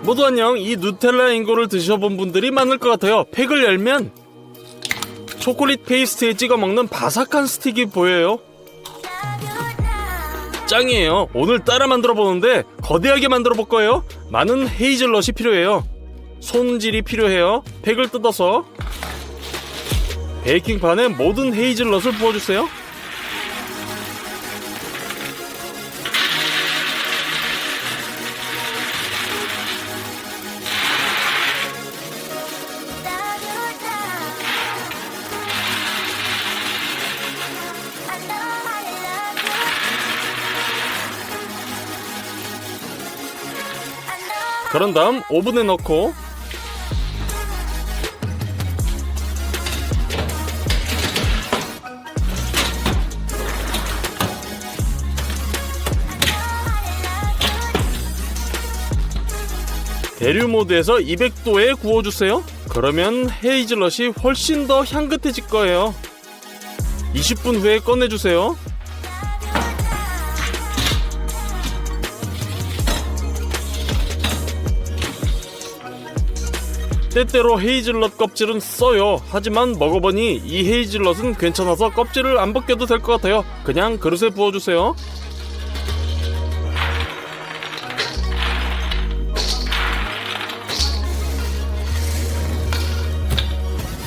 모두 안녕. 이 누텔라 잉고를 드셔본 분들이 많을 것 같아요. 팩을 열면 초콜릿 페이스트에 찍어 먹는 바삭한 스틱이 보여요. 짱이에요. 오늘 따라 만들어 보는데 거대하게 만들어 볼 거예요. 많은 헤이즐넛이 필요해요. 손질이 필요해요. 팩을 뜯어서 베이킹판에 모든 헤이즐넛을 부어주세요. 그런 다음 오븐에 넣고 대류 모드에서 200도에 구워주세요. 그러면 헤이즐넛이 훨씬 더 향긋해질 거예요. 20분 후에 꺼내주세요. 때때로 헤이즐넛 껍질은 써요. 하지만 먹어보니 이 헤이즐넛은 괜찮아서 껍질을 안 벗겨도 될 것 같아요. 그냥 그릇에 부어주세요.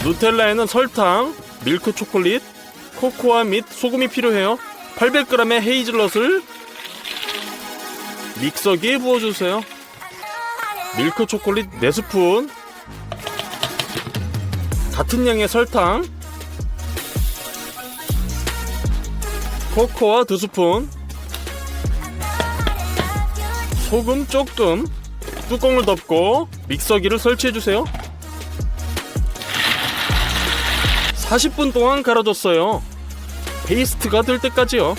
누텔라에는 설탕, 밀크 초콜릿, 코코아 및 소금이 필요해요. 800g의 헤이즐넛을 믹서기에 부어주세요. 밀크 초콜릿 4스푼, 같은 양의 설탕, 코코아 2스푼, 소금 조금, 뚜껑을 덮고 믹서기를 설치해주세요. 40분 동안 갈아줬어요. 페이스트가 될 때까지요.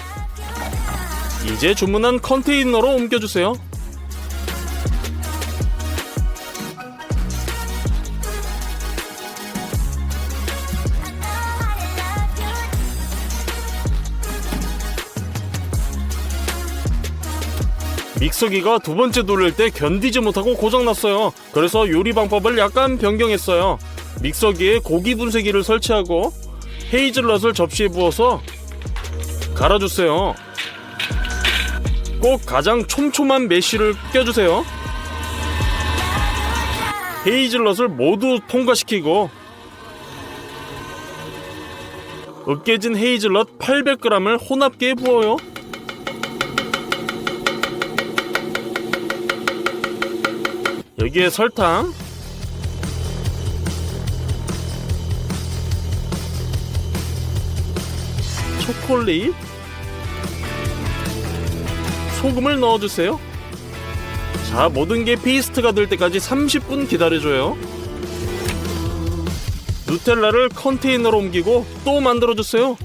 이제 주문한 컨테이너로 옮겨주세요. 믹서기가 두 번째 돌릴 때 견디지 못하고 고장났어요. 그래서 요리 방법을 약간 변경했어요. 믹서기에 고기 분쇄기를 설치하고 헤이즐넛을 접시에 부어서 갈아주세요. 꼭 가장 촘촘한 메쉬를 껴주세요. 헤이즐넛을 모두 통과시키고 으깨진 헤이즐넛 800g을 혼합기에 부어요. 여기에 설탕, 초콜릿, 소금을 넣어주세요. 자, 모든 게 페이스트가 될 때까지 30분 기다려줘요. 누텔라를 컨테이너로 옮기고 또 만들어주세요.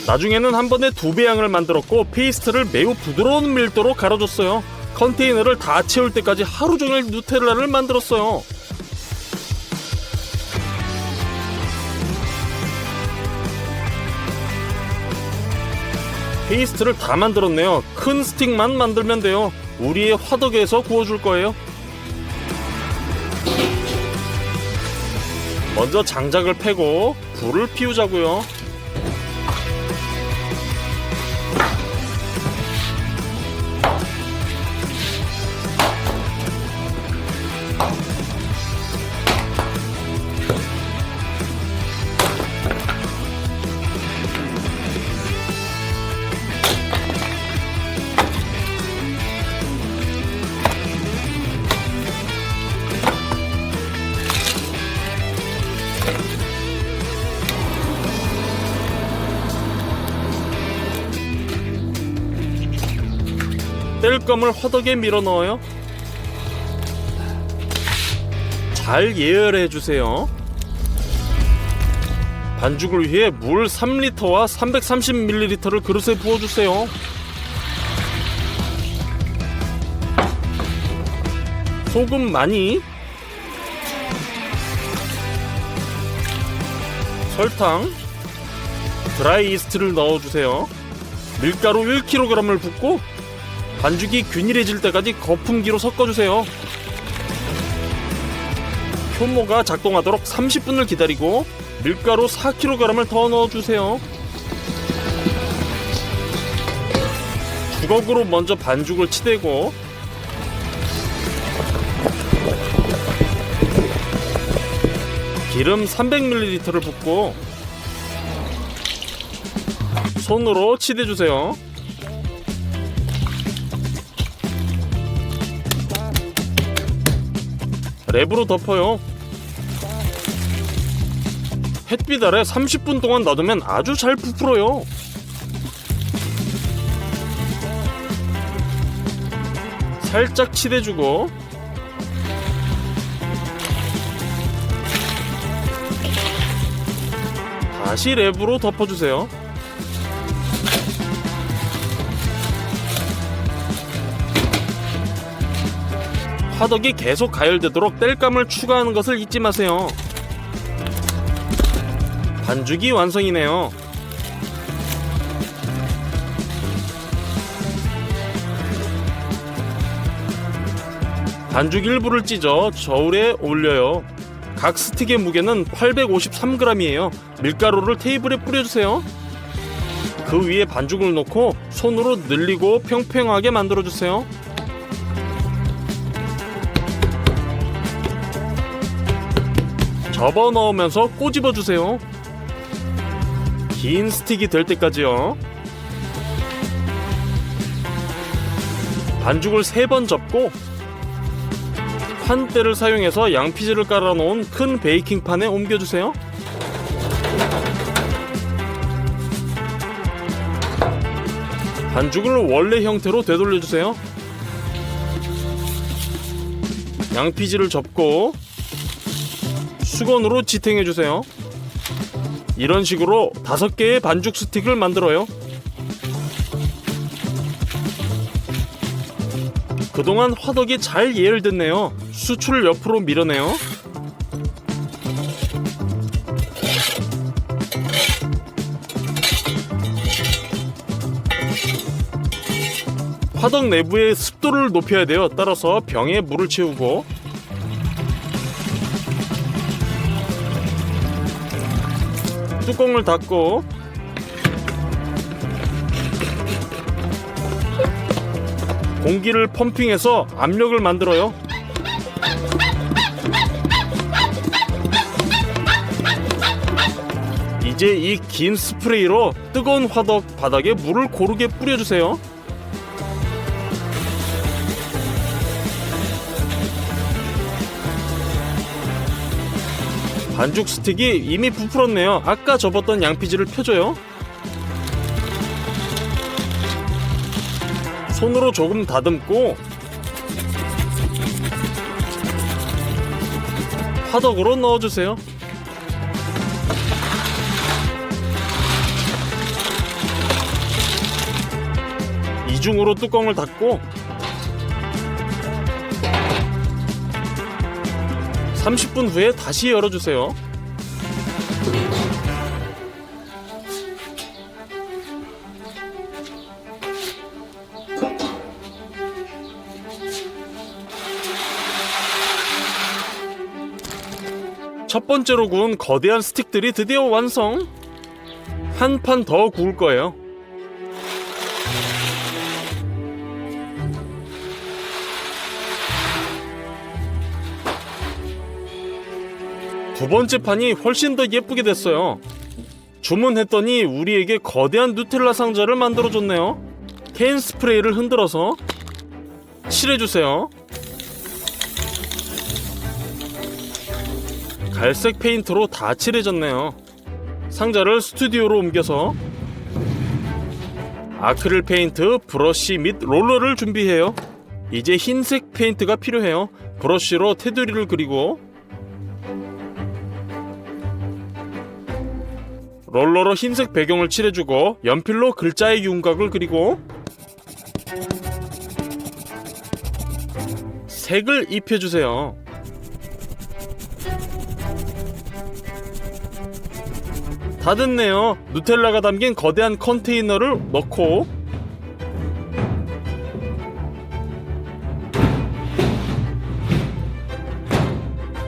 나중에는 한 번에 2배 양을 만들었고 페이스트를 매우 부드러운 밀도로 갈아줬어요. 컨테이너를 다 채울 때까지 하루 종일 누텔라를 만들었어요. 페이스트를 다 만들었네요. 큰 스틱만 만들면 돼요. 우리의 화덕에서 구워줄 거예요. 먼저 장작을 패고 불을 피우자고요. 땔감을 화덕에 밀어 넣어요. 잘 예열해 주세요. 반죽을 위해 물 3리터와 330ml를 그릇에 부어주세요. 소금 많이, 설탕, 드라이 이스트를 넣어주세요. 밀가루 1kg을 붓고 반죽이 균일해질 때까지 거품기로 섞어주세요. 효모가 작동하도록 30분을 기다리고 밀가루 4kg을 더 넣어주세요. 주걱으로 먼저 반죽을 치대고 기름 300ml를 붓고 손으로 치대주세요. 랩으로 덮어요. 햇빛 아래 30분 동안 놔두면 아주 잘 부풀어요. 살짝 치대주고 다시 랩으로 덮어주세요. 화덕이 계속 가열되도록 땔감을 추가하는 것을 잊지 마세요. 반죽이 완성이네요. 반죽 일부를 찢어 저울에 올려요. 각 스틱의 무게는 853g이에요. 밀가루를 테이블에 뿌려주세요. 그 위에 반죽을 놓고 손으로 늘리고 평평하게 만들어주세요. 접어 넣으면서 꼬집어 주세요. 긴 스틱이 될 때까지요. 반죽을 3번 접고 판대를 사용해서 양피지를 깔아 놓은 큰 베이킹판에 옮겨주세요. 반죽을 원래 형태로 되돌려주세요. 양피지를 접고 수건으로 지탱해주세요. 이런 식으로 5개의 반죽 스틱을 만들어요. 그동안 화덕이 잘 예열됐네요. 수출을 옆으로 밀어내요. 화덕 내부의 습도를 높여야 돼요. 따라서 병에 물을 채우고 뚜껑을 닫고 공기를 펌핑해서 압력을 만들어요. 이제 이 긴 스프레이로 뜨거운 화덕 바닥에 물을 고르게 뿌려주세요. 반죽 스틱이 이미 부풀었네요. 아까 접었던 양피지를 펴줘요. 손으로 조금 다듬고 화덕으로 넣어주세요. 이중으로 뚜껑을 닫고 30분 후에 다시 열어주세요. 첫 번째로 구운 거대한 스틱들이 드디어 완성! 한 판 더 구울 거예요. 두 번째 판이 훨씬 더 예쁘게 됐어요. 주문했더니 우리에게 거대한 누텔라 상자를 만들어줬네요. 캔 스프레이를 흔들어서 칠해주세요. 갈색 페인트로 다 칠해졌네요. 상자를 스튜디오로 옮겨서 아크릴 페인트, 브러쉬 및 롤러를 준비해요. 이제 흰색 페인트가 필요해요. 브러쉬로 테두리를 그리고 롤러로 흰색 배경을 칠해주고 연필로 글자의 윤곽을 그리고 색을 입혀주세요. 다 됐네요. 누텔라가 담긴 거대한 컨테이너를 넣고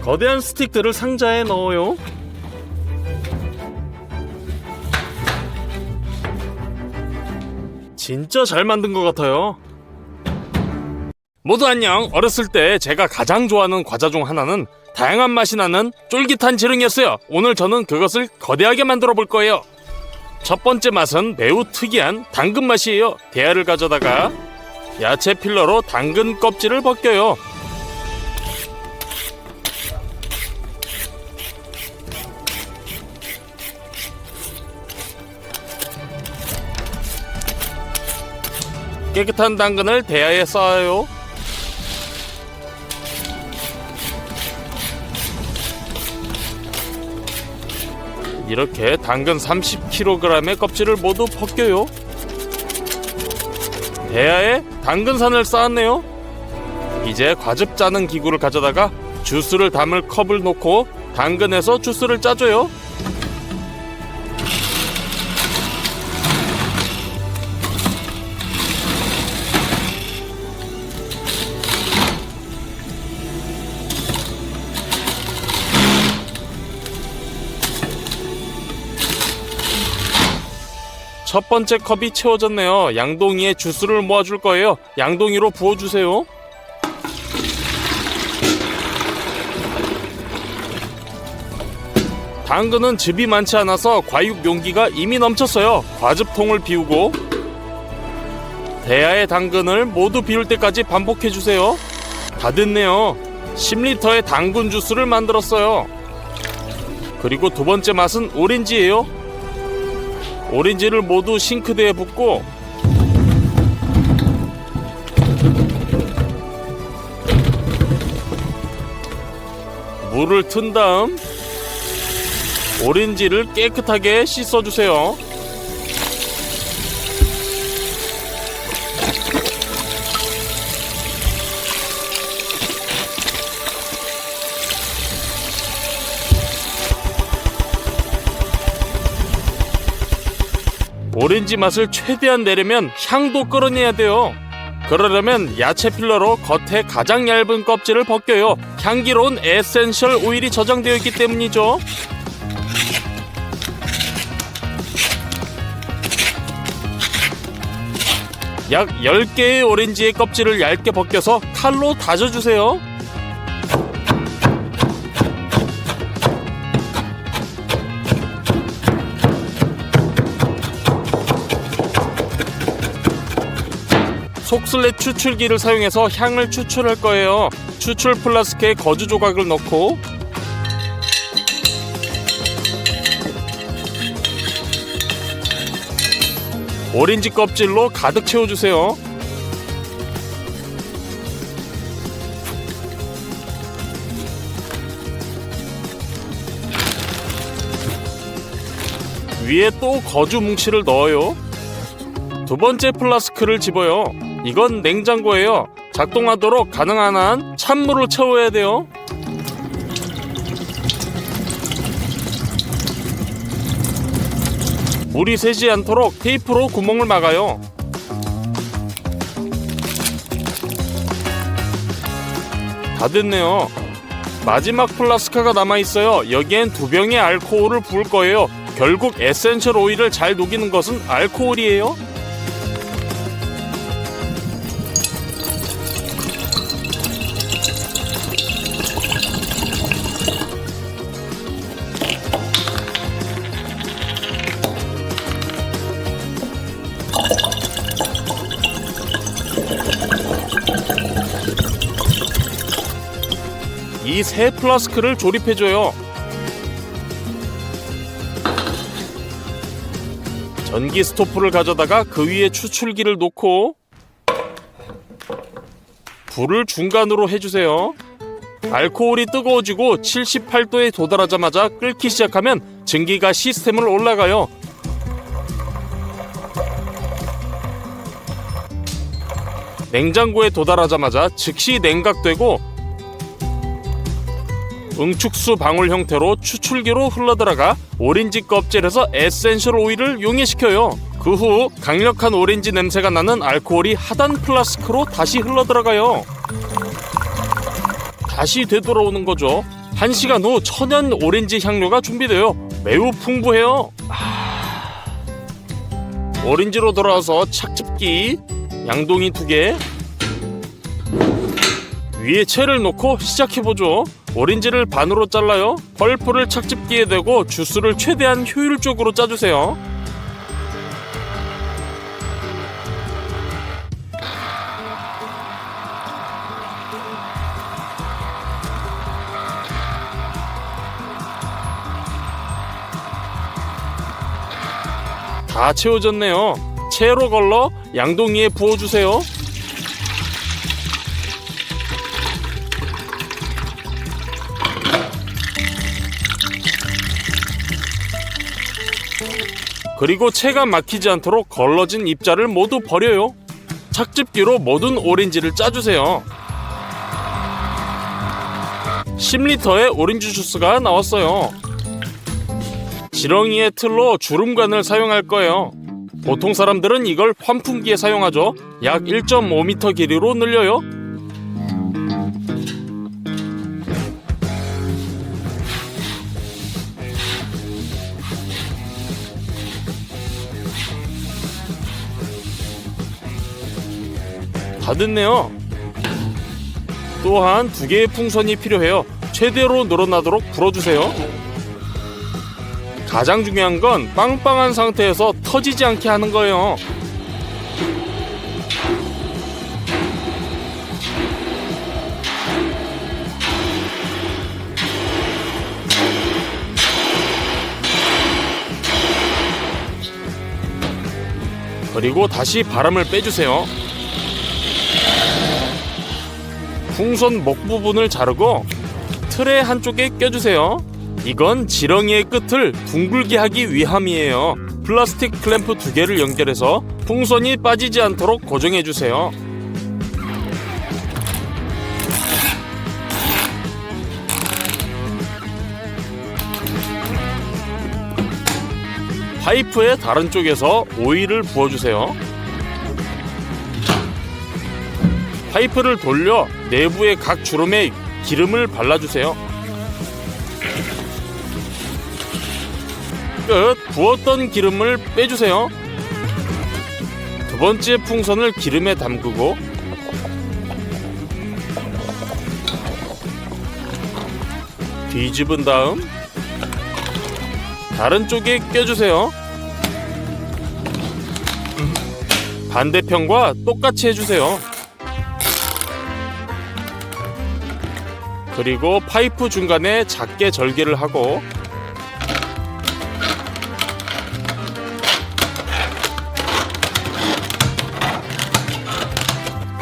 거대한 스틱들을 상자에 넣어요. 진짜 잘 만든 것 같아요. 모두 안녕. 어렸을 때 제가 가장 좋아하는 과자 중 하나는 다양한 맛이 나는 쫄깃한 지렁이였어요. 오늘 저는 그것을 거대하게 만들어 볼 거예요. 첫 번째 맛은 매우 특이한 당근 맛이에요. 대야를 가져다가 야채 필러로 당근 껍질을 벗겨요. 깨끗한 당근을 대야에 쌓아요. 이렇게 당근 30kg의 껍질을 모두 벗겨요. 대야에 당근산을 쌓았네요. 이제 과즙 짜는 기구를 가져다가 주스를 담을 컵을 놓고 당근에서 주스를 짜줘요. 첫 번째 컵이 채워졌네요. 양동이에 주스를 모아줄 거예요. 양동이로 부어주세요. 당근은 즙이 많지 않아서 과육 용기가 이미 넘쳤어요. 과즙통을 비우고 대야의 당근을 모두 비울 때까지 반복해주세요. 다 됐네요. 10리터의 당근 주스를 만들었어요. 그리고 두 번째 맛은 오렌지예요. 오렌지를 모두 싱크대에 붓고 물을 튼 다음 오렌지를 깨끗하게 씻어주세요. 오렌지 맛을 최대한 내려면 향도 끌어내야 돼요. 그러려면 야채 필러로 겉에 가장 얇은 껍질을 벗겨요. 향기로운 에센셜 오일이 저장되어 있기 때문이죠. 약 10개의 오렌지의 껍질을 얇게 벗겨서 칼로 다져주세요. 속슬렛 추출기를 사용해서 향을 추출할 거예요. 추출 플라스크에 거즈 조각을 넣고 오렌지 껍질로 가득 채워주세요. 위에 또 거즈 뭉치를 넣어요. 두 번째 플라스크를 집어요. 이건 냉장고예요. 작동하도록 가능한 한 찬물을 채워야 돼요. 물이 새지 않도록 테이프로 구멍을 막아요. 다 됐네요. 마지막 플라스크가 남아있어요. 여기엔 2병의 알코올을 부을 거예요. 결국 에센셜 오일을 잘 녹이는 것은 알코올이에요. 이 세 플라스크를 조립해줘요. 전기 스토프를 가져다가 그 위에 추출기를 놓고 불을 중간으로 해주세요. 알코올이 뜨거워지고 78도에 도달하자마자 끓기 시작하면 증기가 시스템을 올라가요. 냉장고에 도달하자마자 즉시 냉각되고 응축수 방울 형태로 추출기로 흘러들어가 오렌지 껍질에서 에센셜 오일을 용해시켜요. 그 후 강력한 오렌지 냄새가 나는 알코올이 하단 플라스크로 다시 흘러들어가요. 다시 되돌아오는 거죠. 1시간 후 천연 오렌지 향료가 준비돼요. 매우 풍부해요. 오렌지로 돌아와서 착즙기 양동이 2개 위에 채를 놓고 시작해보죠. 오렌지를 반으로 잘라요. 펄프를 착즙기에 대고 주스를 최대한 효율적으로 짜주세요. 다 채워졌네요. 채로 걸러 양동이에 부어주세요. 그리고 채가 막히지 않도록 걸러진 입자를 모두 버려요. 착즙기로 모든 오렌지를 짜주세요. 10리터의 오렌지 주스가 나왔어요. 지렁이의 틀로 주름관을 사용할 거예요. 보통 사람들은 이걸 환풍기에 사용하죠. 약 1.5m 길이로 늘려요. 다 됐네요. 또한 2개의 풍선이 필요해요. 최대로 늘어나도록 불어주세요. 가장 중요한 건 빵빵한 상태에서 터지지 않게 하는 거예요. 그리고 다시 바람을 빼주세요. 풍선 목 부분을 자르고 틀의 한쪽에 껴주세요. 이건 지렁이의 끝을 둥글게 하기 위함이에요. 플라스틱 클램프 2개를 연결해서 풍선이 빠지지 않도록 고정해주세요. 파이프의 다른 쪽에서 오일을 부어주세요. 파이프를 돌려 내부의 각 주름에 기름을 발라주세요. 끝. 부었던 기름을 빼주세요. 2번째 풍선을 기름에 담그고 뒤집은 다음 다른 쪽에 껴주세요. 반대편과 똑같이 해주세요. 그리고 파이프 중간에 작게 절개를 하고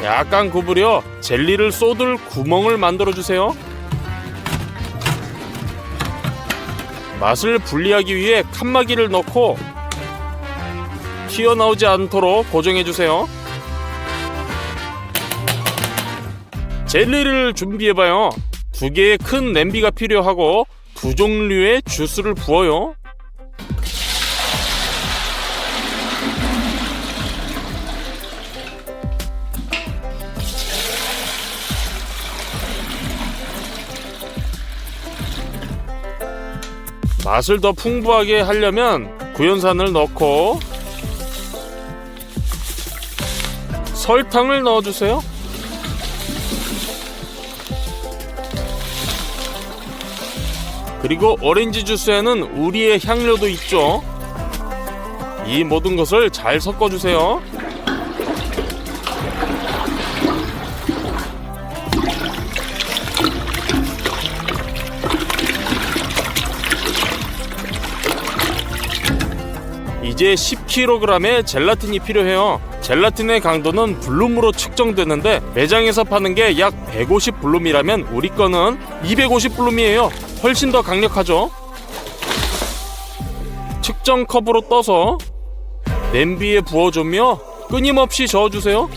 약간 구부려 젤리를 쏟을 구멍을 만들어주세요. 맛을 분리하기 위해 칸막이를 넣고 튀어나오지 않도록 고정해주세요. 젤리를 준비해봐요. 2개의 큰 냄비가 필요하고 2종류의 주스를 부어요. 맛을 더 풍부하게 하려면 구연산을 넣고 설탕을 넣어주세요. 그리고 오렌지 주스에는 우리의 향료도 있죠. 이 모든 것을 잘 섞어주세요. 이제 10kg의 젤라틴이 필요해요. 젤라틴의 강도는 블룸으로 측정되는데 매장에서 파는 게 약 150블룸이라면 우리 거는 250블룸이에요. 훨씬 더 강력하죠. 측정 컵으로 떠서 냄비에 부어주며 끊임없이 저어주세요.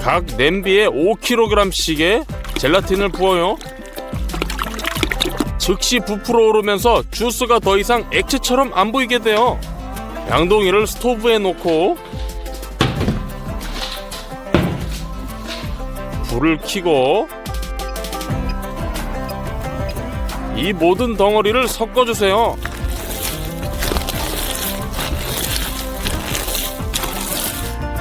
각 냄비에 5kg씩의 젤라틴을 부어요. 즉시 부풀어 오르면서 주스가 더 이상 액체처럼 안 보이게 돼요. 양동이를 스토브에 놓고 불을 켜고 이 모든 덩어리를 섞어주세요.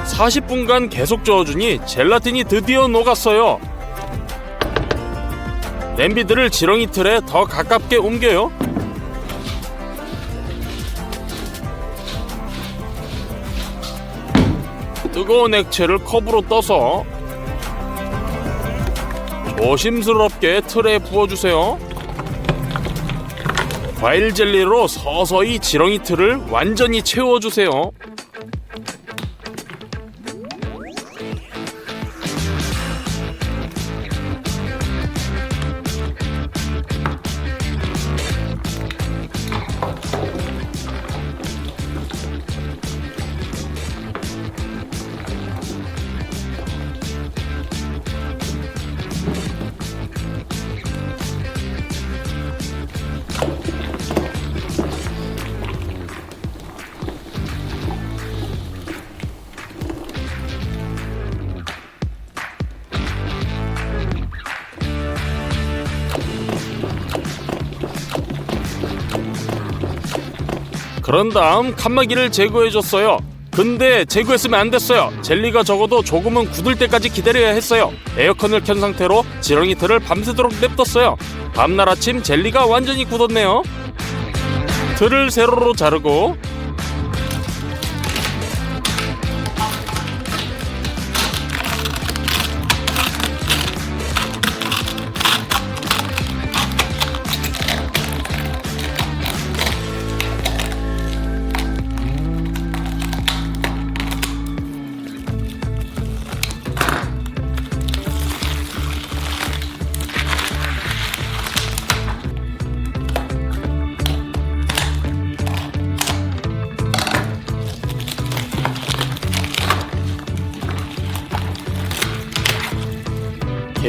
(40분간) 계속 저어주니 젤라틴이 드디어 녹았어요. 냄비들을 지렁이 틀에 더 가깝게 옮겨요. 뜨거운 액체를 컵으로 떠서 조심스럽게 틀에 부어주세요. 과일 젤리로 서서히 지렁이 틀을 완전히 채워주세요. 그런 다음 칸막이를 제거해줬어요. 근데 제거했으면 안 됐어요. 젤리가 적어도 조금은 굳을 때까지 기다려야 했어요. 에어컨을 켠 상태로 지렁이 틀을 밤새도록 냅뒀어요. 다음날 아침 젤리가 완전히 굳었네요. 틀을 세로로 자르고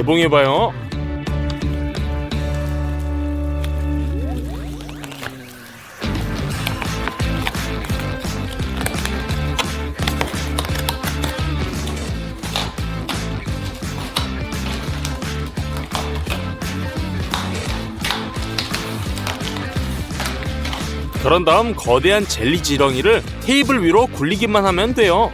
개봉해봐요. 그런 다음 거대한 젤리 지렁이를 테이블 위로 굴리기만 하면 돼요.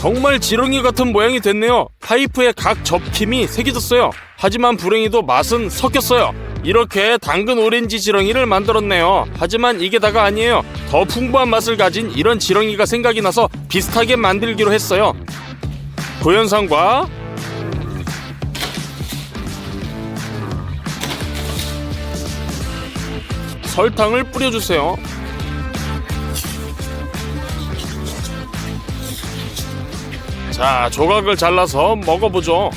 정말 지렁이 같은 모양이 됐네요. 파이프에 각 접힘이 새겨졌어요. 하지만 불행히도 맛은 섞였어요. 이렇게 당근 오렌지 지렁이를 만들었네요. 하지만 이게 다가 아니에요. 더 풍부한 맛을 가진 이런 지렁이가 생각이 나서 비슷하게 만들기로 했어요. 구연산과 설탕을 뿌려주세요. 자, 조각을 잘라서 먹어보죠.